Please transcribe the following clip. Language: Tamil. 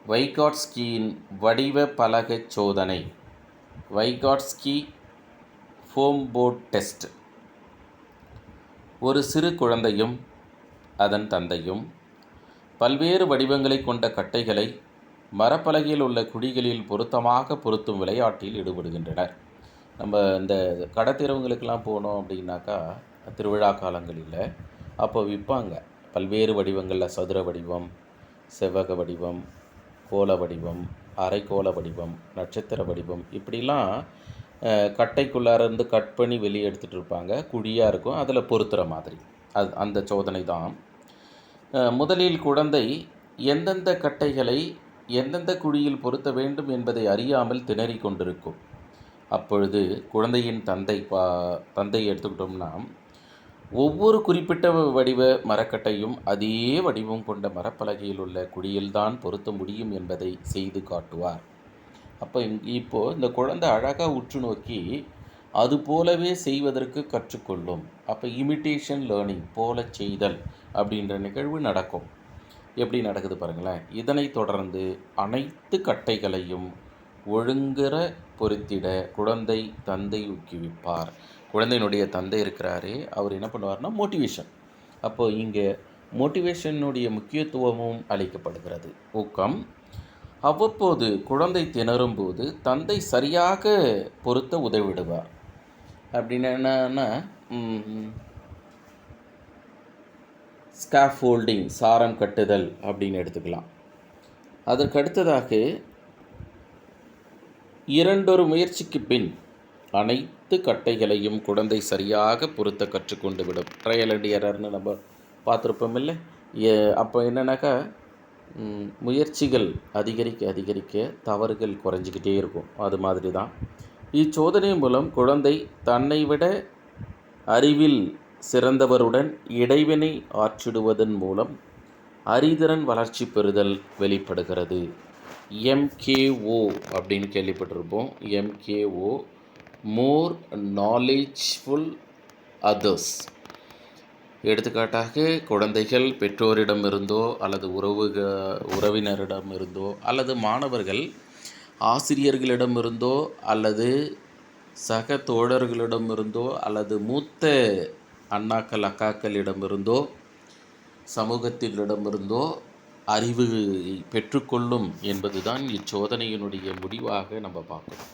வைகாட்ஸ்கியின் வடிவ பலகைச் சோதனை வைகாட்ஸ்கி ஃபோம் போர்ட் டெஸ்ட். ஒரு சிறு குழந்தையும் அதன் தந்தையும் பல்வேறு வடிவங்களைக் கொண்ட கட்டைகளை மரப்பலகையில் உள்ள குழிகளில் பொருத்தமாக பொருத்தும் விளையாட்டில் ஈடுபடுகின்றனர். நம்ம இந்த கடத்திரவுங்களுக்கெல்லாம் போனோம் அப்படின்னாக்கா, திருவிழா காலங்களில் அப்போ விற்பாங்க. பல்வேறு வடிவங்களில் சதுர வடிவம், செவ்வக வடிவம், கோள வடிவம், அரைக்கோள வடிவம், நட்சத்திர வடிவம், இப்படிலாம் கட்டைக்குள்ளாரேருந்து கட் பண்ணி வெளியே எடுத்துகிட்டு இருப்பாங்க. குழியாக இருக்கும், அதில் பொருத்துகிற மாதிரி. அந்த சோதனை தான். முதலில் குழந்தை எந்தெந்த கட்டைகளை எந்தெந்த குழியில் பொருத்த வேண்டும் என்பதை அறியாமல் திணறி கொண்டிருக்கும். அப்பொழுது குழந்தையின் தந்தை எடுத்துக்கிட்டோம்னா, ஒவ்வொரு குறிப்பிட்ட வடிவ மரக்கட்டையும் அதே வடிவம் கொண்ட மரப்பலகையில் உள்ள குழியில்தான் பொருத்த முடியும் என்பதை செய்து காட்டுவார். இப்போது இந்த குழந்தை அழகாக உற்று நோக்கி அது போலவே செய்வதற்கு கற்றுக்கொள்ளும். அப்போ இமிட்டேஷன் லேர்னிங், போல செய்தல் அப்படின்ற நிகழ்வு நடக்கும். எப்படி நடக்குது பாருங்களேன். இதனைத் தொடர்ந்து அனைத்து கட்டைகளையும் ஒழுங்குற பொருத்திட குழந்தை தந்தை ஊக்குவிப்பார். குழந்தையினுடைய தந்தை இருக்கிறாரே, அவர் என்ன பண்ணுவார்னா மோட்டிவேஷன். அப்போது இங்கே மோட்டிவேஷனுடைய முக்கியத்துவமும் அளிக்கப்படுகிறது, ஊக்கம். அவ்வப்போது குழந்தை திணறும் போது தந்தை சரியாக பொருத்த உதவிடுவார். அப்படின்னு என்னன்னா, ஸ்காஃபோல்டிங், சாரம் கட்டுதல் அப்படின்னு எடுத்துக்கலாம். அதற்கு அடுத்ததாக இரண்டொரு முயற்சிக்கு பின் அனைத்து கட்டைகளையும் குழந்தை சரியாக பொருத்த கற்றுக்கொண்டு விடும். ட்ரையல் அண்ட் எரர்னு நம்ம பார்த்துருப்போம் இல்லை? அப்போ என்னன்னாக்கா, முயற்சிகள் அதிகரிக்க அதிகரிக்க தவறுகள் குறைஞ்சிக்கிட்டே இருக்கும். அது மாதிரி தான் இச்சோதனை மூலம் குழந்தை தன்னை விட அறிவில் சிறந்தவருடன் இடைவினை ஆற்றிடுவதன் மூலம் அறிதிறன் வளர்ச்சி பெறுதல் வெளிப்படுகிறது. MKO அப்படின்னு கேள்விப்பட்டிருப்போம். MKO, மோர் நாலேஜ்ஃபுல் அதர்ஸ். எடுத்துக்காட்டாக, குழந்தைகள் பெற்றோரிடமிருந்தோ அல்லது உறவினரிடமிருந்தோ அல்லது மாணவர்கள் ஆசிரியர்களிடமிருந்தோ அல்லது சக தோழர்களிடமிருந்தோ அல்லது மூத்த அண்ணாக்கள் அக்காக்களிடமிருந்தோ சமூகத்திலிடமிருந்தோ அறிவு பெற்றுக்கொள்ளும் என்பதுதான் இச்சோதனையினுடைய முடிவாக நம்ம பார்க்கணும்.